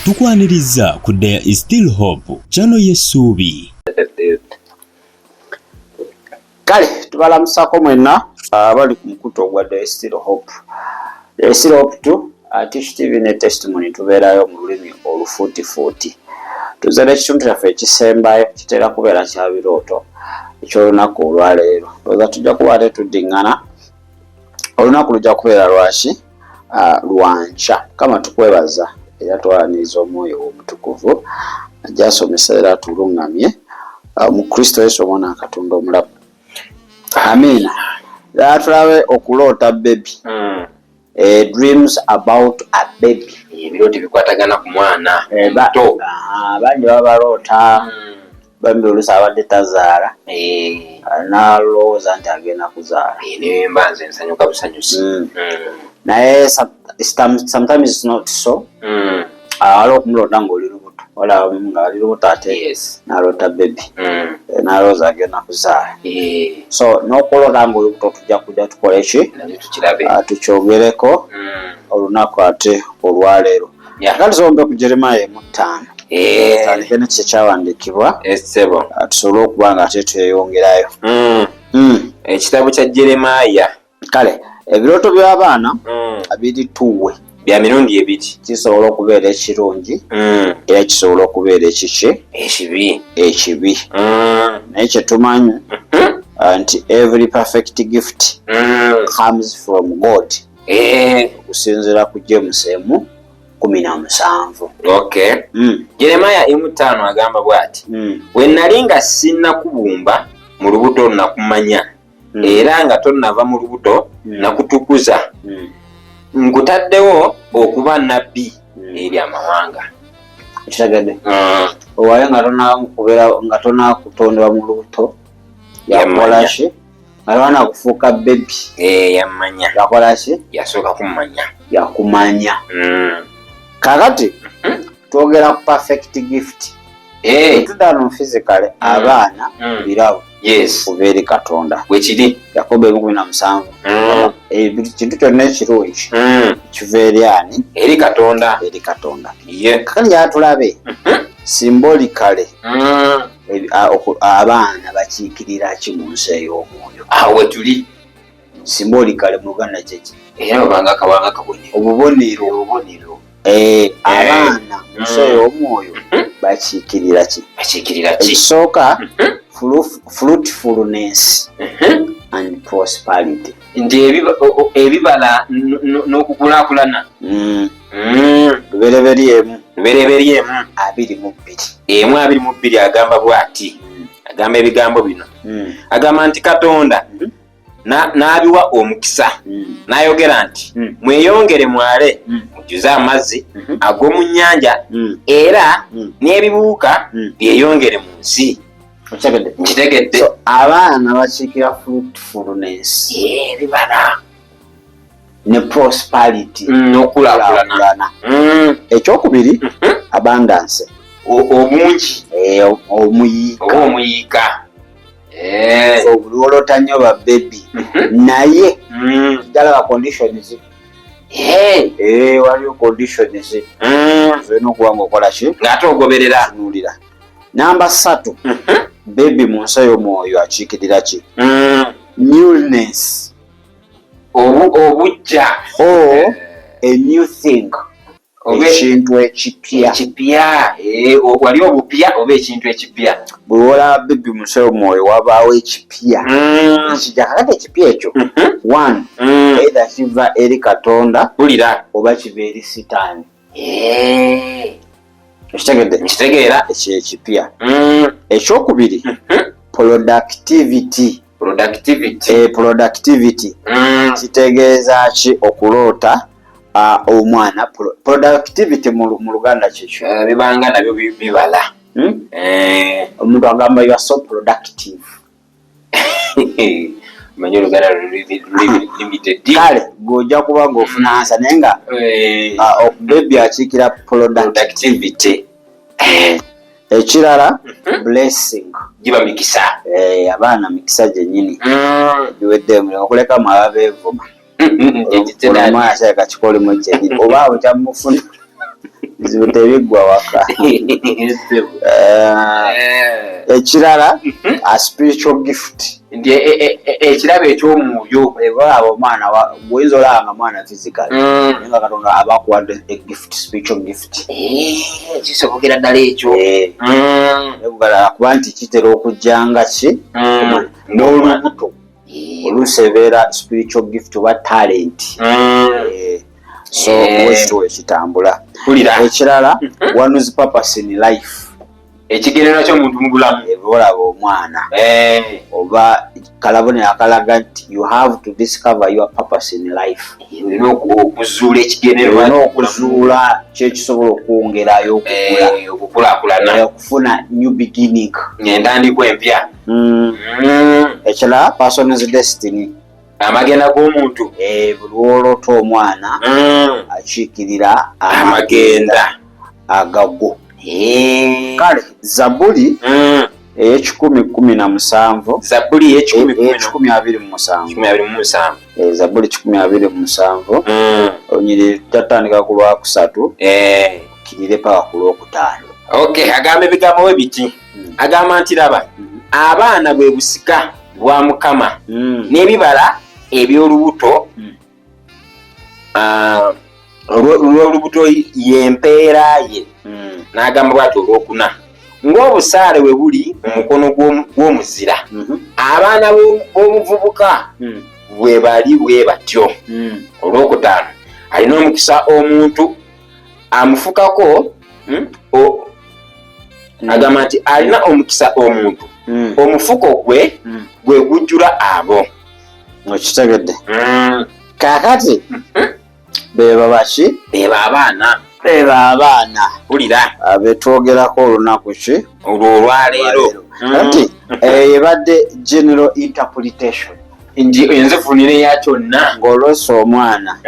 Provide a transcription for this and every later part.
tukwaniriza ku There is Still Hope channel y'essuubi. Kale tubalamusako mwenna abali ku mukutu ogwa There is Still Hope. There is Still Hope tu Tish TV ne testimony tubeerayo mu lulimi olufuutifuuti. Tuzadde ekitundu kyaffe ekisembayo kitera kubeera kya birooto eky'olunaku olwaleero. Lweza tujja kuba ate tuddiŋŋana olunaku lujja kubeera lwaki lwankya. Kama tukwebaza era twalaniriza omwoyo omutukuvu ajja asomesa era atuluŋŋamye mu Kristo Yesu omwana wa Katonda omulamu. Amina. Tulabe okuloota baby. Dreams about a baby. Ebirooto bikwatagana ku mwana muto. Bangi baba baloota bambi oluusi abadde tazaala n'alowooza nti agenda kuzaala. Naye mba nze nsanyuka busanyusi. Naye sometimes it's not so. Waliwo okumuloota ng'oli lubuto wala nga ali lubuto ate n'aloota baby n'alowooza agenda kuzaala. So n'okuloota ng'oli lubuto tujja kujja tukole ki tukyogereko olunaku ate olwaleero. Kalizombe ku Jeremiah 5. Tandike ne kikyawandiikibwa tusobole okuba nga ate tweyongerayo. Ekitabo kya Jeremiah. Kale ebirooto by'abaana abirituwe bya mirundi ebiri kisobola okubeera ekirungi era kisobola okubeera ekibi. Naye kyetumanyi nti every perfect gift comes from God. Okusinziira ku James 1:17. Jeremiah 5 agamba bw'ati, we nali nga sinnakubumba mu lubuto nakumanya, era nga tonnava mu lubuto nakutukuza, nkutaddewo okuba nabbi eri amawanga. Kitegedde owaye nga tonakutondebwa mu lubuto yakola ki? Alwana kufuuka baby yammanya. Yakola ki? Yasooka kumanya. Yakumanya. Kakati twogera ku perfect gift. Tudano physically abaana birawo kuva eri Katonda bwekiri. Yakobo 1:7. Kintu kyonna ekirungi kiva eri ani? Eri Katonda. Kakati yatulabe symbolically abaana bakiikirira ki mu nsi ey'omwoyo. Awe tuli symbolically mu Luganda kyeki era babanga akabanga kabonero. Obubonero abaana mu nsi ey'omwoyo bakiikirira ki? Ekisooka fruitfulness and prosperity. Nti ebibala n'okukulaakulana. Lubereberyemu 2:2 agamba bw'ati. Agamba ebigambo bino. Agamba nti Katonda n'abiwa omukisa n'ayogera nti mweyongere mwale mujjuze amazzi ag'omu nnyanja era n'ebibuuka byeyongere mu nsi. Nkitegedde. So abaana bakiikira fruitfulness ebibala ne prosperity n'okulaakulana. Ekyokubiri abundance obungi omuyiika. So bulolota nnyo ba baby naye ddala conditions waliyo conditions zolina okuba ng'okola ki ng'ate ogoberera. Namba 3 baby mu nsi y'omwoyo akiikirira ki? Newness obujja a new thing. Ekintu ekipya. Wali obupya oba ekintu ekipya. Bw'olaba baby mu nsi y'omwoyo wabaawo ekipya. Kakati ekipya ekyo either kiva eri Katonda oba kiva eri Sitaani. Nkitegeera. Ekyo ekipya. Ekyokubiri productivity. Kitegeeza ki okuloota omwana? Productivity mu Luganda kikyo bibanga nabyo bibala. Omuntu agamba you are so productive. Manyi Oluganda limited. Kale gojja kuba ng'ofuna ansa naye nga baby akiikira productivity. Ekirala blessing. Giba mikisa. Abaana mikisa gyennyini giwedde mulimu okuleka mu ababeevuma. Omwana kyaka kikolimu gyennyini oba abo kyamufuna ebizibu tebiggwa waka. Ekirala a spiritual gift. Ekirabo eky'omwoyo abo omwana bw'oyinza olaba mwana physical nga Katonda aba akuwadde a gift, spiritual gift. Kisobokera ddala ekyo. Kuba nti kitera okujja nga ki n'olubuto oluusi ebeera spiritual gift oba talent. So bwekityo ekitambula. Ekirala one is purpose in life. Ekigendererwa ky'omuntu mu bulamu. Olaba omwana oba kalabonero akalaga nti you have to discover your purpose in life. Olina okuzuula ekigendererwa, olina okuzuula kyekisobola okwongerayo okukulaakulana, okufuna new beginning, entandikwa empya. Ekirala person's destiny. Amagenda g'omuntu. Buli lwolota omwana akiikirira amagenda agago. Kale Zabuli ey'ekikumi-17. Zabuli ey'ekikumi-27. Zabuli 127. Onyiri tatandika ku lwakusatu kirire paka ku lwokutaano. Okay, agamba ebigambo we biti. Agamba nti laba abaana bwe busika bwa Mukama n'ebibala eby'olubuto olw'olubuto y'empeera ye. N'agamba bw'ati olwokuna ng'obusaale we buli mu mukono gw'omuzira abaana b'omuvubuka bwe bali bwe batyo. Olwokutaano alina omukisa omuntu amufukako. Agamba nti alina omukisa omuntu omufuko gwe gwe gujjula abo. Okitegedde? Kaakati beba baki? Beba abaana. Wulira betwogerako olunaku ki olwo olwaleero. Kati ebadde general interpretation. Enzifunire ya kyonna ng'olwesa omwana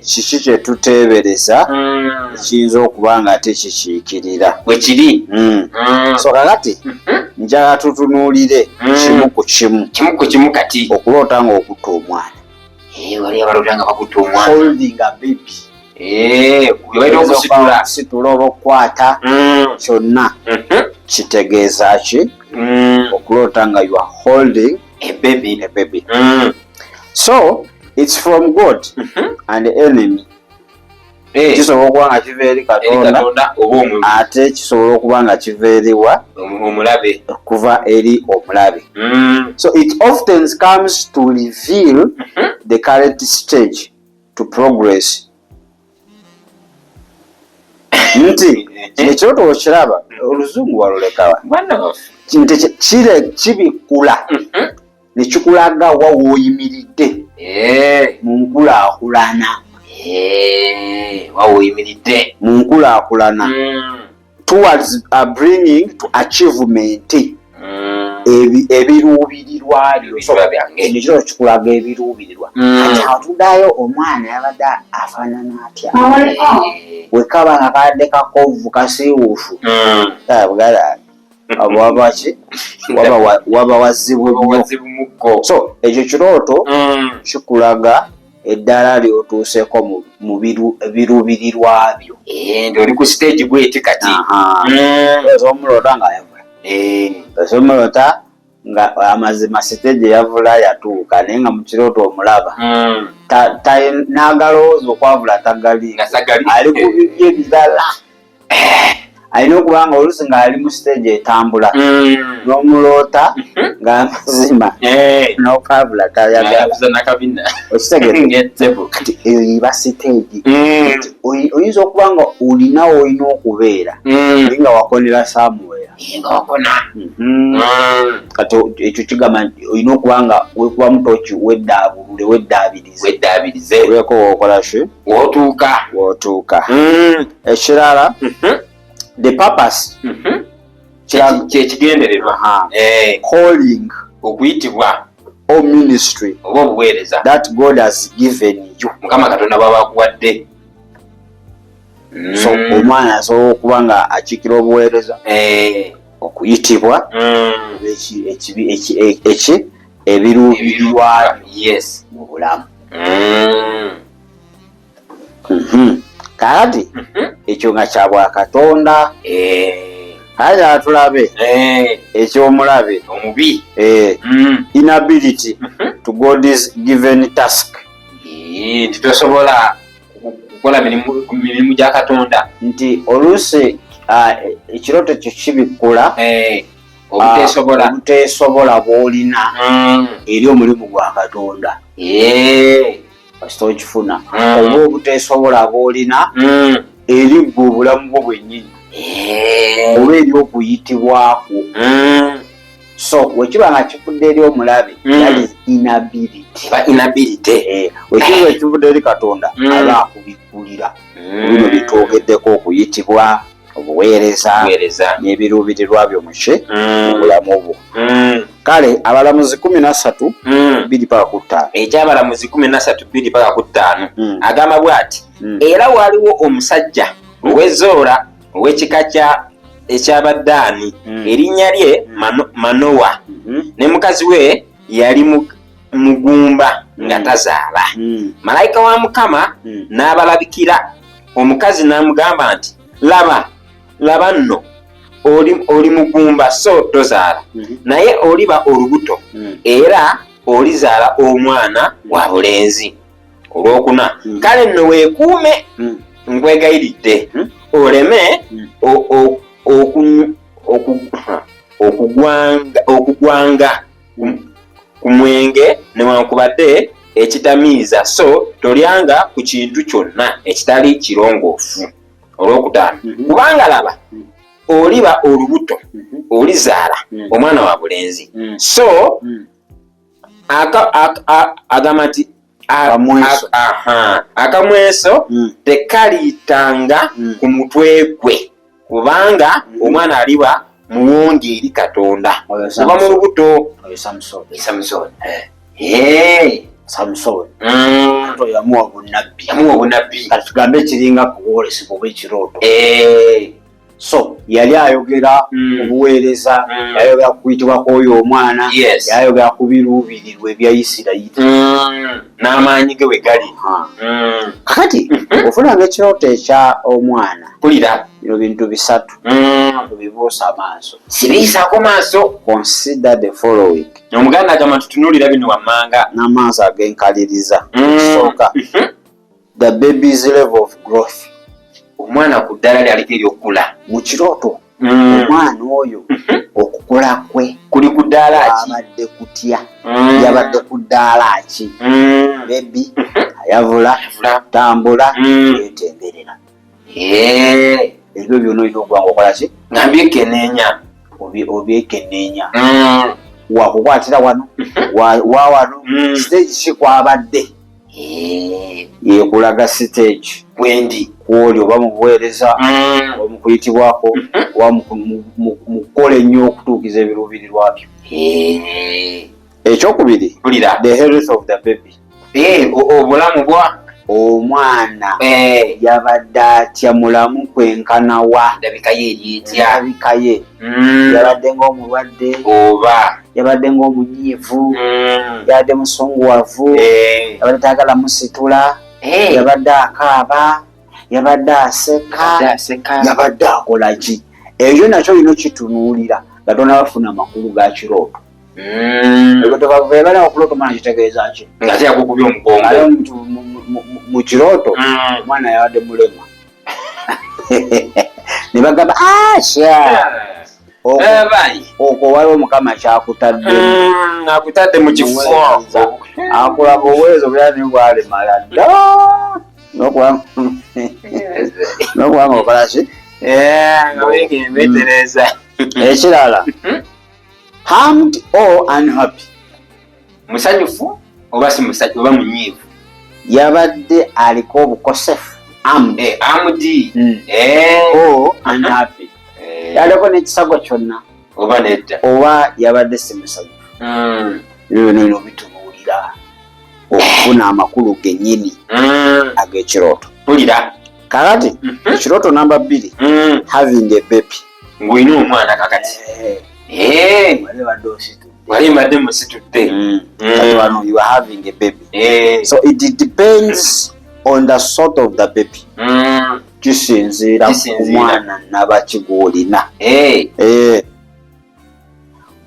kiki kye tuteebereza kiyinza okuba nga tekikiikirira bwe kiri. So kakati njagala tutunuulire kimu ku kimu kati okuloota ng'okutta omwana. Wali abalota nga bakutta omwana. Holding a baby. Webayita okusitula oba okukwata kyonna kitegeeza ki okuloota nga you are holding a baby. So it's from God and the enemy. Kisobola okuba nga kiva eri Katonda ate kisobola okuba nga kiva eriwa omulabe, kuva eri omulabe. So it often comes to reveal the current stage to progress. Nti ekyoto okiraba oluzungu walolekawa kibikula nekikulaga wa wooyimiridde mu nkulaakulana. Wawoyimiridde mu nkulaakulana towards bringing to achievement ebiruubirirwa nekiro kikulaga ebiruubirirwa. Kati atuddayo omwana yabadde afaanana atya wekaba nga kadde kakovu kasiiwuufu wabaki waba wazibu nnyo. So ekyo kirooto kikulaga eddala lyotuuseko mu biruubirirwa byo. Oli ku stage gweti kati. Omulota nga yavula omulota nga amazima stage yavula yatuuka naye nga mu kirooto omulaba n'agalowooza okwavula tagali ali ku bibye ebirala. Alina okuba nga oluusi ng'ali mu stage etambula n'omuloota ng'amazima n'okwavula tayagala. Kati eyo yiba stage. Oyinza okuba nga olina olina okubeera naye nga wakonera somewhere. Kati ekyo kigamba nti olina okuba nga wekuba mutoki weddaabirize olweko wookola ki wootuuka. Ekirala the purpose kyekigendererwa calling okuyitibwa or ministry oba obuweereza that God has given you. Mukama Katonda baba akuwadde. So omwana asobola okuba nga akiikira obuweereza okuyitibwa ebiruubirirwa mu bulamu. Kakati ekyo nga kya Bwakatonda. Kale atulabe ekyomulabe omubi inability to God's given task. Titosobola kukola mirimu gya Katonda. Nti oluusi ekirooto kyo kibikula obuteesobola bw'olina eri omulimu gwa Katonda. Kasita okifuna oba obuteesobola bw'olina eri gwe obulamu bwo bwennyini oba eri okuyitibwako. So wekiba nga kivudde eri omulabe that is inability. Wekiba ekivudde eri Katonda aba akubikkulira bino byetwogeddeko, okuyitibwa, obuweereza n'ebiruubirirwa by'omuki mu bulamu bwo. Kale abalamuzi 13:2-5 ekyabalamuzi 13:2-5 agamba bw'ati era waliwo omusajja ow'ezoora ow'ekika eky'Abadaani erinnya lye Manowa ne mukazi we yali mugumba nga tazaala. Malayika wa Mukama n'abalabikira, omukazi n'amugamba nti laba nno oli mugumba so tozaala, naye oliba olubuto era olizaala omwana wa bulenzi. Olwokuna kale nno weekuume nkwegayiridde oleme okugwanga ku mwenge newankubadde ekitamiiza, so tolyanga ku kintu kyonna ekitali kirongoofu. Olwokutaano kubanga laba oliba olubuto olizaala omwana wa bulenzi, so agamba nti akamweso tekaliitanga ku mutwe gwe kubanga omwana aliba muwonge eri Katonda. Oba mu lubuto Samson yamuwa bunnabbi. Kati tugambe ekiringa kuwolesebwa obw'ekirooto. So yali ayogera obuweereza, yayogera ku kuyitibwa kw'oyo omwana, yayogera ku biruubirirwa ebya Isirayiri n'amaanyi ge we gali. Kakati ofunanga ekirooto ekya omwana, kulira bino bintu bisatu tubibuusa amaaso. Sibiisaako maaso. Consider the following. Omuganda agamba tutunuulira bino wammanga n'amaaso ag'enkaliriza. Ekisooka, the baby's level of growth. Omwana ku ddala lyaliko eryokukula mu kirooto. Omwana oyo okukula kwe kuli ku ddaala ki? Abadde kutya? Yabadde ku ddaala ki? Bebi ayavula, tambula, yeetemberera. Ebyo byonna olina okubanga okola ki? Nga mbyekenneenya. Obyekenneenya. Wakukwatira wano, wa wano, stage ki kwabadde? Yekulaga stage bwendi kwoli oba mu buweereza oba mu kuyitibwako oba mu kukola ennyo okutuukiza ebiruubirirwa byo. Ekyokubiri, the health of the baby. Obulamu bwa omwana yabadde atya, mulamu kwenkanawa, ndabika ye eryetya, ndabika ye yabadde ng'omulwadde oba yabadde ng'omunyiivu, yabadde musunguwavu, yabadde tayagala musitula, yabadde akaaba, yabadde aseka, yabadde akola ki? Ebyo nakyo olina okitunuulira nga tonabafuna amakulu ga kirooto. Ebana okulooto omwana kitegeeza ki? Nga kyakukubya omugongo. Mu kirooto omwana yabadde mulema ne bagamba asha okwo waliwo Mukama kyakutadde mu kifo akola obuweereza obulala bwalemala dda n'okubanga okola ki? Ekirala, harmed or unhappy. Musanyufu oba si musanyufu oba munyiivu. Yabadde aliko obukosefu, armed or unhappy. Yaliko n'ekisago kyonna oba nedda, oba yabadde si musanyufu. Ebyo byonna obitunuulira okufuna amakulu gennyini ag'ekirooto. Kakati ekirooto namba 2, having a baby. Ng'olina omwana kakati. Wali mbadde musitudde. You are having a baby. So it depends on the sort of the baby. Kisinziira ku mwana nabaki gw'olina.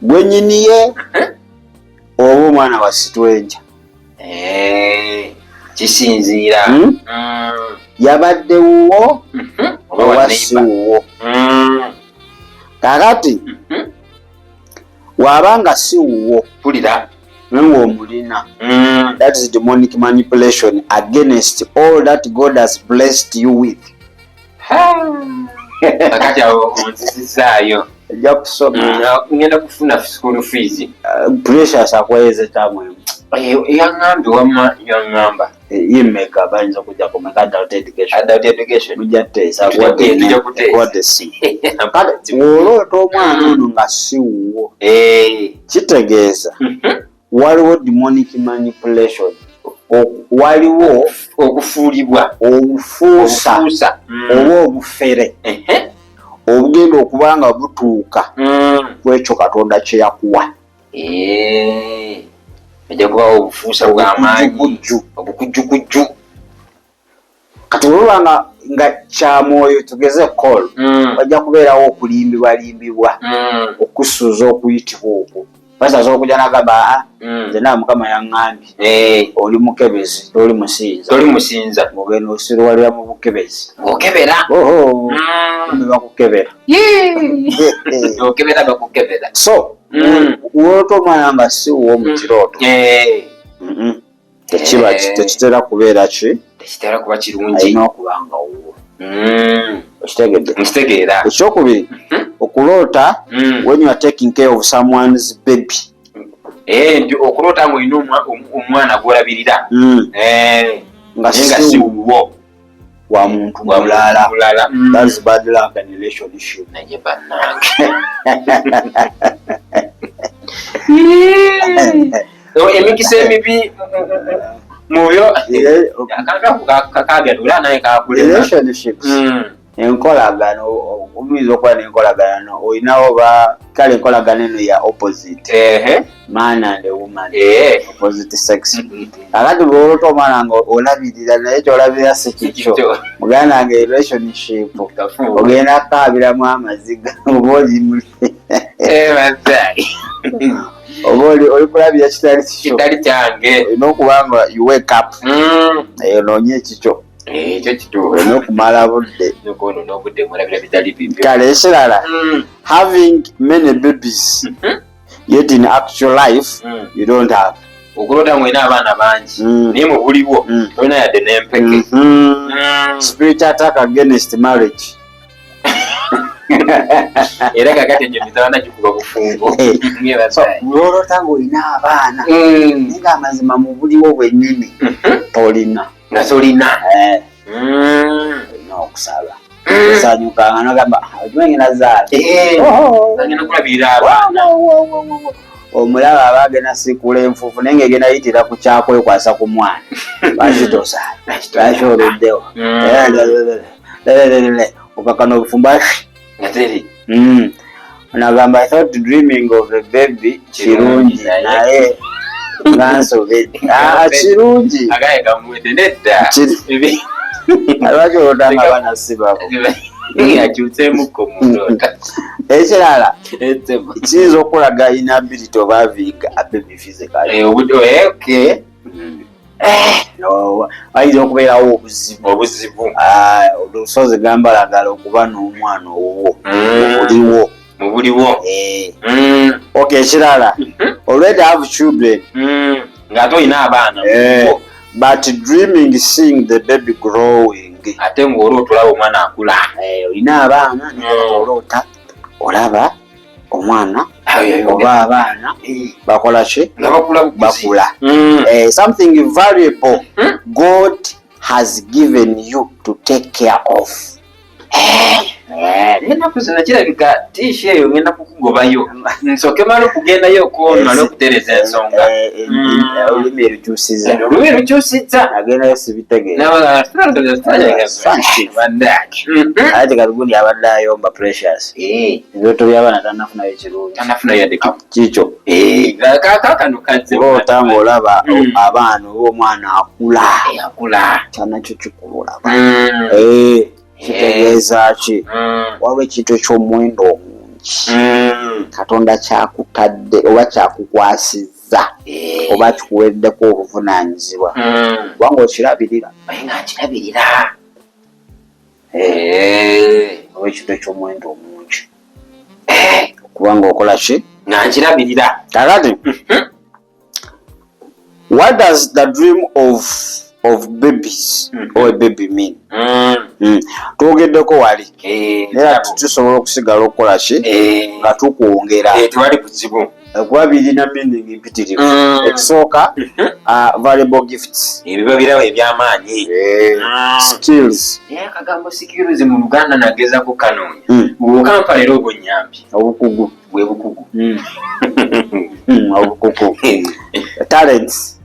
Gwennyiniye oba omwana wa sitwenja. Kisinziira. Yabadde wuwo oba si wuwo. Kakati wabanga si wuwo pulira nga omulina, that is demonic manipulation against all that God has blessed you with. Kakati awo onzizizaayo ejja kusoma ngenda kufuna school fees. Precious akweze tamwe yaŋŋambye wamma yaŋŋamba yimeka bayinza okujja kumeka adult education mujja teesa kuwadde si olwota omwana ono nga si wuwo kitegeeza waliwo demonic manipulation, waliwo okufuulibwa obufuusa oba obufere obugenda okuba nga butuuka kwekyo Katonda kye yakuwa. Ejja kubawo obufuusa bw'amaanyi obukujjukujju. Kati olwanga nga kyamwoyo tugeze call bajja kubeerawo okulimbibwa okusuuza okuyitibwa okwo. Basaza okujja n'agamba nze nawe Mukama yaŋŋambye oli mukebezi toli musinza ogenda osirwalira mu bukebezi okebera bakukebera okebera bakukebera. So wolota omwana nga si wuwo mu kirooto tekitera kubeera tekitera kuba kirungi, alina okuba nga wuwo. Nkitegeera. Ekyokubiri okuloota when you are taking care of someone's baby. Okuloota ng'olina omwana gw'olabirira nga si wuwo wa muntu mulala. That's bad luck and relationship. Naye bannange emikisa emibi mubyo kakagadula naye kakulema relationships. Enkolagano omuyinza okuba n'enkolagano olinawo oba kale enkolagano eno ya opposite man and woman, opposite sex. Kakati bw'olota omwana nga olabirira naye ky'olabirira si kikyo muganda nga relationship ogenda kukaabiramu amaziga oba oli oli kulabira kitali kyange. olina okuba nga you wake up onoonye ekikyo ekyo kituufu olina okumala budde. n'obudde mulabira bitali bibyo. Kale ekirala having many babies yet in actual life you don't have. Okulota ng'olina abaana bangi naye mu buliwo tolina yadde n'empeke. Spiritual attack against marriage. Era kakati enyo mizabana gikuba bufungo. Olota ng'olina abaana naye ng'amazima mu buliwo bwennyini tolina. Nga tolina. Olina okusaba. Osanyukanga n'ogamba ngenda zaala. Ngenda kulabirira abaana. Omulaba aba agenda siikula enfuufu naye ng'egenda yitira ku kyakwekwasa ku mwana. Bakitosaala. Bakyoleddewo. Okakana obufumba Nateri. Nagamba I thought dreaming of a baby kirungi naye ngansobedde. Kirungi. Agaye kamwete nedda. Lwaki olotanga abaana si babo? Yakyuseemukko mulota. Ekirala kiyinza okulaga inability oba having a baby physically. Ayinza okubeerawo obuzibu. Olusozi gambalagala okuba n'omwana owuwo mu buliwo. Okay, ekirala already have children ng'ate olina abaana but dreaming seeing the baby growing. Ate ng'olota olaba omwana akula. Olina abaana olota olaba omwana oba abaana bakola ki? Bakula. Something valuable God has given you to take care of. enaku zino kirabika tiishi eyo ngenda kukugobayo nsooke mala okugendayo okwonala okutereza ensonga olulimi lukyusizza agendayo sibitegeera ate kaligundi abadde ayomba precious ebyoto by'abaana tannafunayo kirungi kikyo kakano kulota ng'olaba abaana oba omwana akula kyanakyo kikululaba kitegeeza ki waliwo ekintu eky'omuwendo omungi Katonda kyakutadde oba kyakukwasizza oba kikuweddeko obuvunaanyizibwa kubanga okirabirira oba ekintu eky'omuwendo omungi kubanga okola ki nga nkirabirira kakati what does the dream of babies or a baby mean? Twogeddeko wali era tusobola okusigala okukola ki nga tukwongera tewali kuzibu kuba birina meaning empitirivu ekisooka valuable gifts ebiba birawo ebyamaanyi skills akagambo skills mu Luganda nageza ku kanoonya bwokampala era obonyambi obukugu bwe bukugu obukugu talents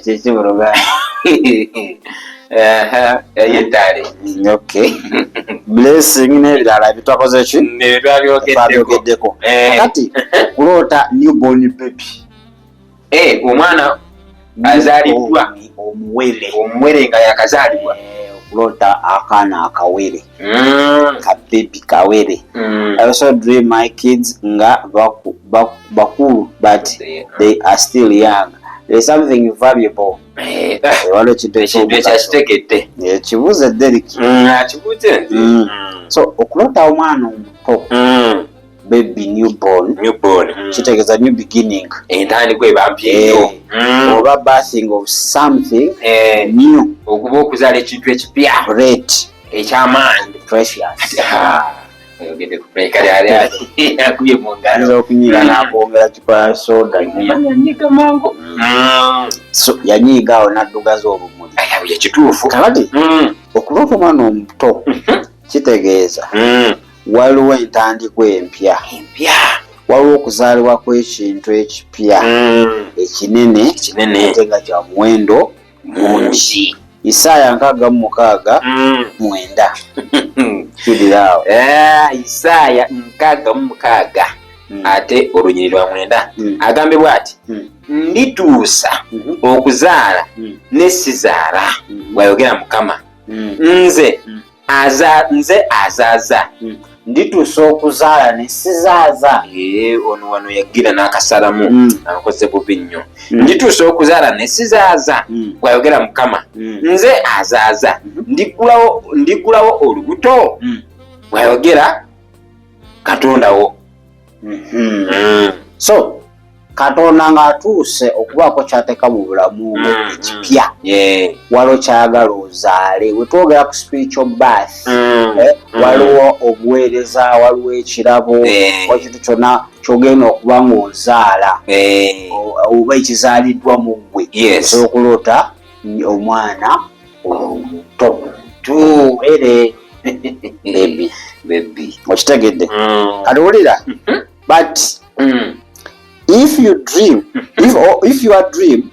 kiki mu Luganda ye talent okay blessing n'ebirala bitwakoze ki twabyogeddeko kati kulota newborn baby omwana azaalibwa omuwere nga yakazaalibwa okulota akaana akawere ka baby kawere I also dream my kids nga bakulu but they are still young. There is something valuable. Waliwo ekintu ekyakitegedde kibuuze Deriki akibuuze so okulota omwana omuto baby newborn kitegeeza new beginning entandikwa ebampyeyo oba birthing of something new okuba okuzaala ekintu ekipya great ekyamaanyi precious oyogedde kale akubye mu ngalo okunyiga n'akwongera kikola soda yanyiga mangu yanyiigaawo n'addugaza obumuli ekituufu kakati okulota omwana omuto kitegeeza waliwo entandikwa empya waliwo okuzaalibwa kw'ekintu ekipya ekinene ate nga kya muwendo mungi Isaaya 6:9 kidirawo Isaaya 6:9 ate olunyiri lwa 9 agambe bw'ati ndituusa okuzaala ne sizaala bw'ayogera Mukama nze azaaza ndituusa okuzaala ne sizaaza ono wano yagira n'akasalamu akoze bubi nnyo ndituusa okuzaala ne sizaaza bw'ayogera Mukama nze azaaza ndigulawo olubuto bw'ayogera Katonda wo so Katonda ng'atuuse okubaako kyateeka mu bulamu ekipya waliwo kyagala ozaale we twogera ku spiritual birth waliwo obuweereza waliwo ekirabo ekintu kyonna kyogenda okuba ng'ozaala oba ekizaaliddwa mu ggwe osobola okulota omwana omuto tuwere baby okitegedde kati wulira but if you dream if your dream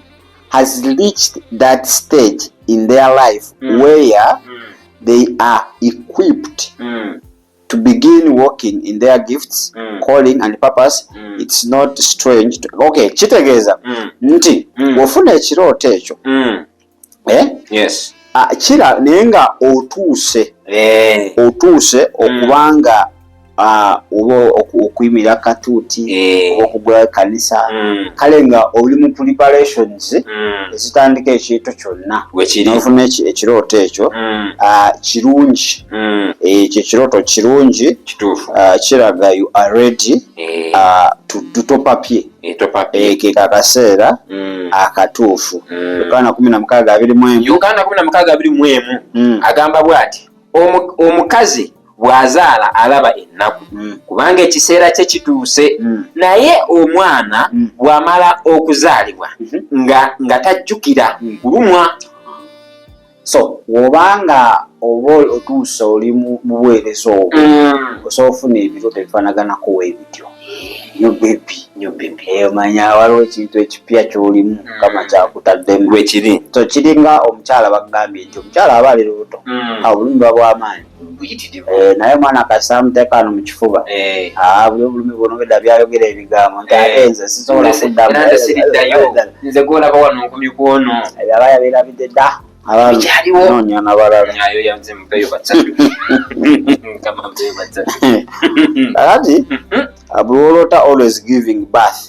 has reached that stage in their life where they are equipped to begin walking in their gifts calling and purpose it's not strange okay kitegeeza nti ofuna ekirooto ekyo yes kira naye nga otuuse okubanga oba okuyimira katuuti oba okugula ekkanisa kale nga oli mu preparations ezitandika ekintu kyonna nofuna ekirooto ekyo kirungi ekyo ekirooto kirungi kiraga you are ready to top up ke akaseera akatuufu Yokaana 10:21 agamba bw'ati omukazi bw'azaala alaba ennaku kubanga ekiseera kye kituuse naye omwana bw'amala okuzaalibwa nga tajjukira kulumwa So wobanga oba otuuse oli mu buweereza obwo osobola ofuna ebirooto ebifaanaganako w'ebityo nyo bebi omanya waliwo ekintu ekipya ky'olimu kama kyakutaddemu bwekiri so kiringa omukyala bagambye nti omukyala aba ali lubuto obulumi buba bw'amaanyi naye mwana kasita amuteeka wano mu kifuba buli obulumi bwono bedda byayogera ebigambo nti ate nze sisobola kuddamu nze gwolaba wano nkumye kwono aba yabirabidde dda abanoonya n'abalala kakati abulota always giving birth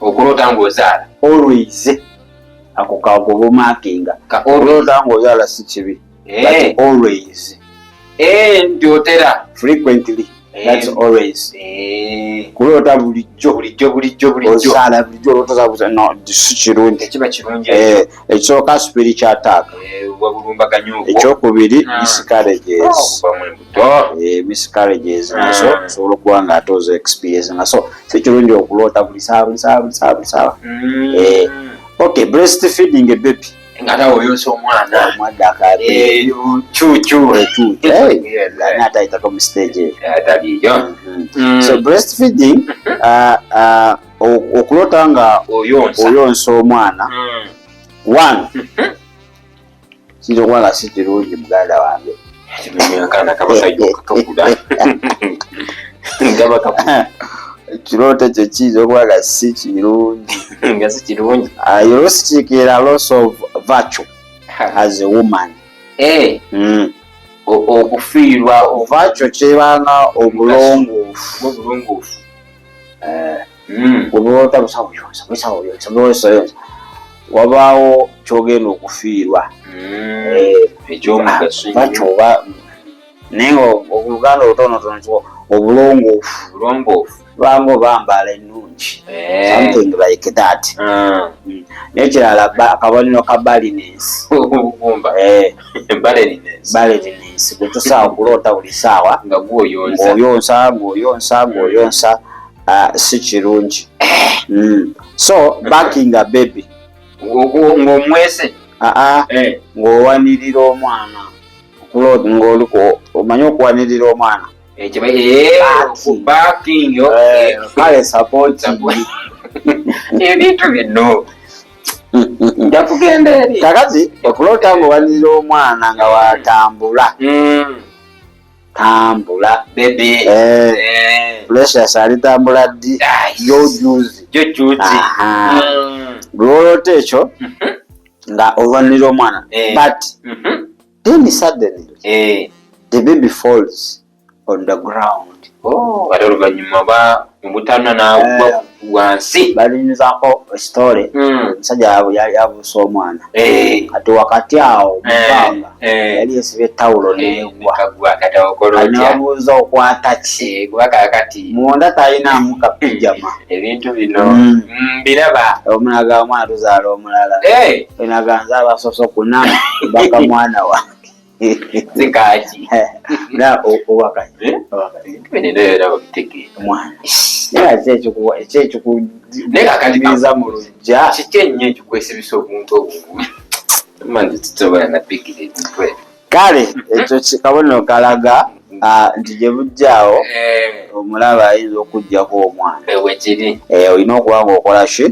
okulota ng'ozaala always ako kakubumakinga olota ng'ozaala si kibi but always nti otera frequently that's always kulota bulijjo ozaala bulijjo olotoza no si kirungi kiba kirungi ekisooka spiritual attack wabulumbaganya ogwo ekyokubiri miscarriages naso osobola okuba nga ate oza experience naso si kirungi okulota buli saawa okay breastfeeding a baby ngata oyonsa omwana omwadde akabe cuucu ani atayitako mu stage ataliyo so breastfeeding okulota nga oyonsa omwana one kiyinza okuba nga si kirungi muganda wange ekirooto ekyo kiyinza okuba nga si kirungi olwosikiikirira loss of virtue as a woman okufiirwa virtue kyebanga obulongoofu obulota busawuyonsa wabaawo kyogenda okufiirwa virtue oba naye nga oluganda olutonotono obulongoofu banga obambala ennungi something like that naye kirala akabonero ka balinensi gwe tosaawa okulota buli saawa ng'oyonsa si kirungi so backing a baby ng'omwese ng'owanirira omwana omanyi okuwanirira omwana kale support ebintu bino njakugenda eri kakati okulota ng'owanirira omwana nga watambula bebe precious alitambula ddi yojuzi lwolota ekyo nga owanirira omwana but then suddenly the baby falls on the ground ate oluvanyuma ba mubutana naagwa wansi balinyuzako story omusajja yali abuusa omwana kati wakati awo mukanga yali esibye tawulo negwa anabuuza okwata ki munda talinamu kapijama ebintu bino mbiraba omunaga omwana tuzaala omulala enaganza abasoso kunama baka mwana wange zikaki na owakanye mwana ekyekyokudiriza mu lujja kiki ennyo ekikwesibisa obuntu obungu manzi tusobola napikira ebintu ebyo kale ekyo kabonero kalaga nti gye bujjaawo omulaba ayinza okugjako omwana wekiri olina okuba nga okola ki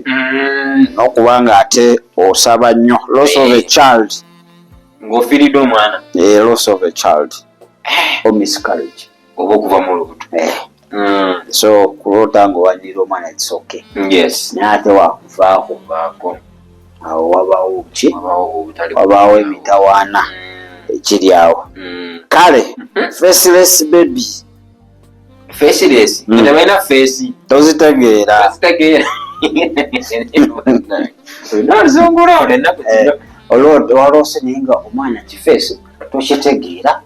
n'okuba nga ate osaba nnyo loss of a child ng'ofiiridde omwana loss of a child or miscarriage oba okuva mu lubuto so kulota ng'owanirira omwana it's okay yes naye ate wakuvaako awo wabaawo ki wabaawo emitawaana ekiri awo kale faceless baby faceless tebalina face tozitegeera oluzungula ole ennaku zino waloose naye nga omwana kifeesi tokitegeera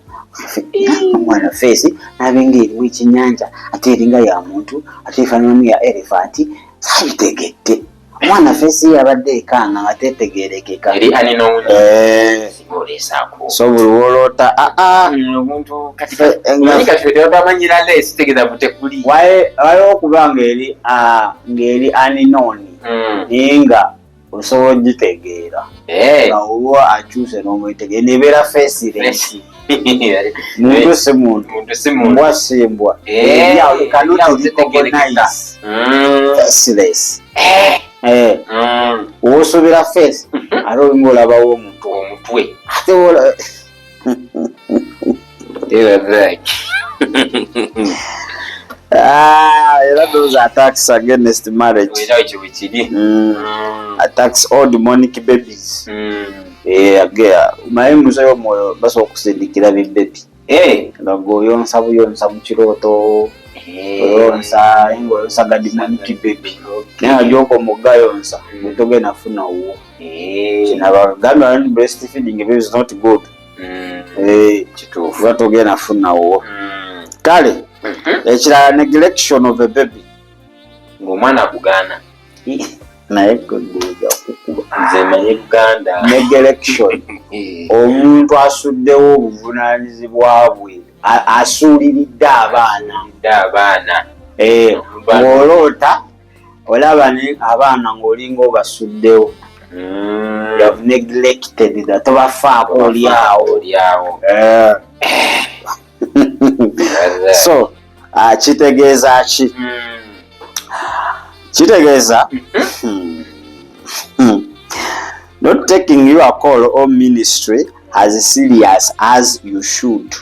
omwana feesi nabenga erimu ekinyanja ate eringa ya muntu ate efaananamu ya elefanti sabitegedde omwana feesi yabadde ekanga nga tetegeerekeka eri aninowundi simuleesaako so buli woloota omuntu kati tebatamanyira leesi tegeeza butekuli waliwo okuba ng'eri aninooni naye nga osobola ogitegeera nga oba akyuse n'omwetegeera nebeera faceless. Muntu si muntu, mbwa si mbwa, ebyawo you cannot recognize faceless. Woosubira face ate olinga olabawo omutwe era those attacks against marriage, attacks all demonic babies. Maye musayo omwoyo basobola okusindikira bibebi nga g'oyonsa buyonsa mu kirooto oyonsa ga demonic baby naye nga gy'oka omugayonsa togenda funa wo. Kinabagambira nti breastfeeding is not good. Kituufu togenda funa wo. Kale ekirala neglection of a baby, ng'omwana akugaana naye gweguja okukuba nze manye Buganda. Neglection omuntu asuddewo obuvunaanyizibwa bwe, asuuliridde abaana. Bw'oloota olaba abaana ng'olinga obasuddewo. You have neglected that, tobafaako oliawo. So kitegeeza ki? Kitegeeza not taking your call or ministry as serious as you should.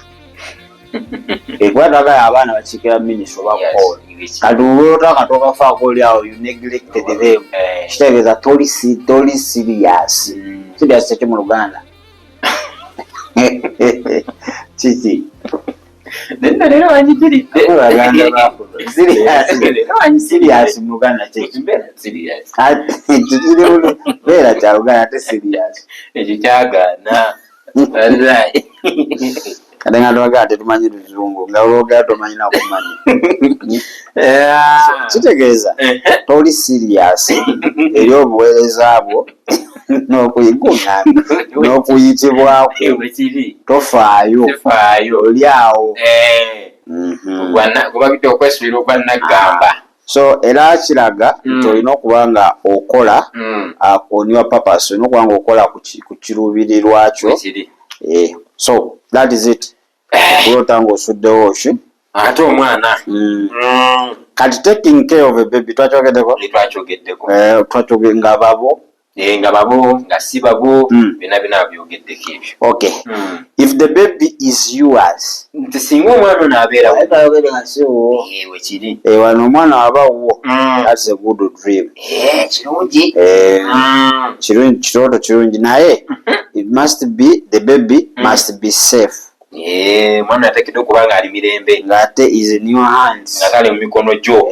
Ekwatagala abaana bakiikira ministry bakola kati olwota katobafaako oliawo, you neglected them. Kitegeeza toli serious. Serious kiki mu Luganda? Kiki? Lero wanyigiridde. Serious mu Luganda kiki? Beera kya Luganda ate serious. Ekyo kyagaana. Kati nga twagala tetumanyi Luzungu nga olwogera tomanyi nakumanyi. Kitegeeza toli serious eri obuweereza bwo n'okuyitibwako, tofaayo oli awo. Kubagidde okwesubira okwannagamba. So era kiraga nti olina okuba nga okola on your purpose, olina okuba nga okola ku kiruubirirwa kyo. So that is it. Kulota ng'osuddewo ki ate omwana. Kati taking care of a baby twakyogeddeko. Nga babo nga si babo bina byogeddeko ebyo. Okay. If the baby is yours, nti singa omwana ono abeerawo wekiri wano omwana wabawo, that's a good dream. Kirungi. Kirooto kirungi naye it must be, the baby must be safe. Mwana ateekeddwa okuba nga ali mirembe, ng'ate is in your hands, nga tali mu mikono gyo.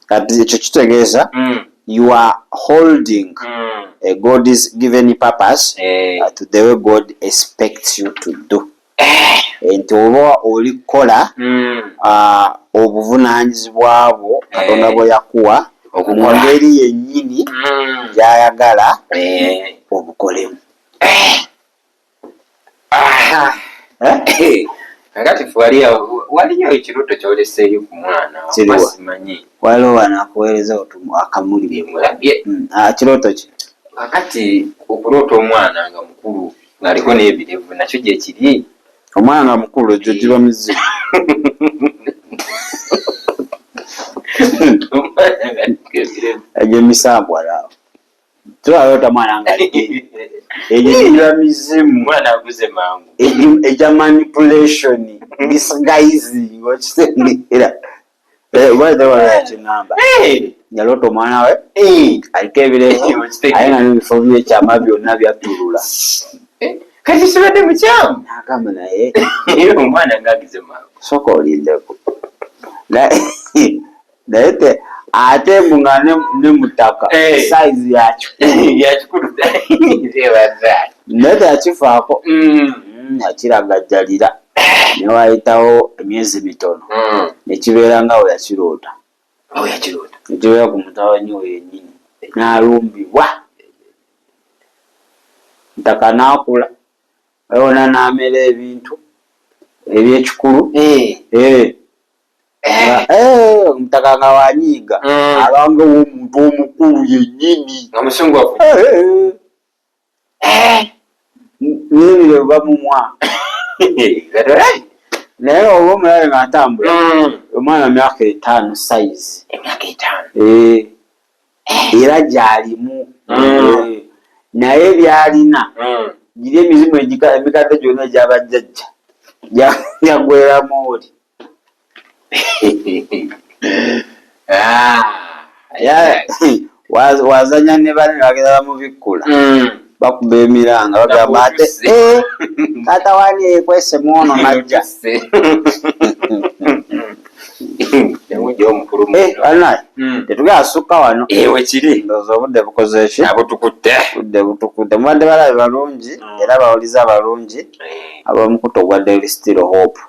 Kati ekyo kitegeeza you are holding a God's given purpose to the way God expects you to do. Nti oba oli kukola obuvunaanyizibwa bwo Katonda bwe yakuwa mu ngeri yennyini gy'ayagala obukolemu. Kakati waliyo ekirooto kyoleseeyo ku mwana simanyi. Waliwo wanakuweereza akamuli kirooto ki? Kakati okuloota omwana nga mukulu ng'aliko n'ebirevu nakyo gye kiri. Omwana nga mukulu egyo giba mizimu. Egyo emisambwa laawo tulaloota mwana nga egyo giba mizimu. Mwana aguze mangu. Egya manipulation, disguising, okitengera. Kinamba yaloota omwana we aliko ebirevu aye nga n'ebifo byekyama byonna byattulula. Kati kibadde mukyamu agamba naye omwana ng'agize mangu sooka olindeko naye ate nga ne mutaka size yakikulu naye teyakifaako, yakiragajjalira newayitawo emyezi mitono nekibeera nga we yakiroota, nekibeera ku mutabanyi we yennyini n'alumbibwa. Mutaka n'akula wona n'amera ebintu ebyekikulu omutaka nga wanyiiga abanga omuntu omukulu yennyini nebire bamumwa naye oba omulabe nga atambula omwana myaka 5 size era gyalimu naye byalina giri emizimu emikadde gyonna egyabajjajja jagweramu oli wazanya ne bane bagenda bamubikkula bakuba emiranga bagamba ate taata wani ekwese mwono najja tetugenda sukka wano ndoza obudde bukozeeki budde butukudde mubadde balabe balungi era bawuliza balungi abamukuto gwa Daily Still Hope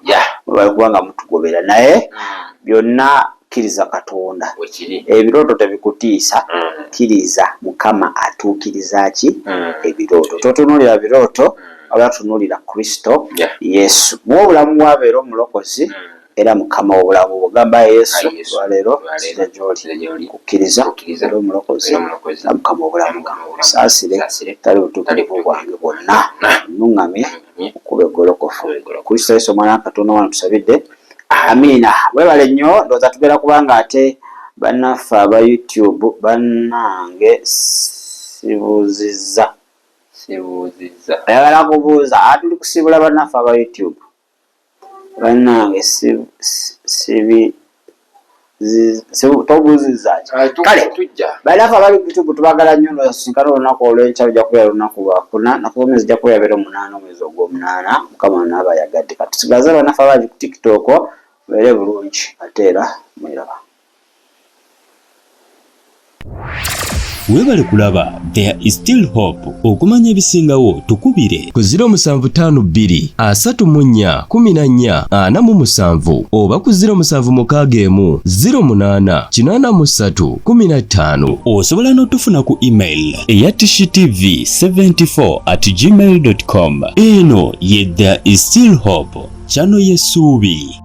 bali kubanga mutugobera naye byonna kkiriza Katonda ebirooto tebikutiisa kkiriza Mukama atuukiriza ki ebirooto totunuulira birooto wabula tunuulira Kristo Yesu muwe obulamu bwabeera omulokozi era Mukama w'obulamu bugamba Yesu lwaleero nzija gy'oli kukkiriza era omulokozi na Mukama w'obulamu saasire tali butuukirivu bwange bwonna nnuŋŋamye okuba eggolokofu Kristo Yesu omwana wa Katonda wano tusabidde amiina webale nnyo ndowooza tugenda kubanga ate bannaffe aba YouTube bannange sibuuzizza ayagala kubuuza atuli kusibula bannaffe aba YouTube bannange tobuuzizza kale bannaffe aba YouTube tubagala nnyo ndosinkana olunaku olw'enkya lujja kubeera lunaku lwakuna naku omwezi ujja kubeera 8 omwezi ogw'omunaana Mukama n'abayagadde kati tusigaze bannaffe abali ku TikTok beere bulungi ate era mweraba weebale kulaba There is Still Hope okumanya ebisingawo tukubire ku 0752 34 14 47 oba ku 0761 08 83 15 osobola n'otufuna ku email eya tishtv74@gmail.com eno ye There is Still Hope channel y'essuubi.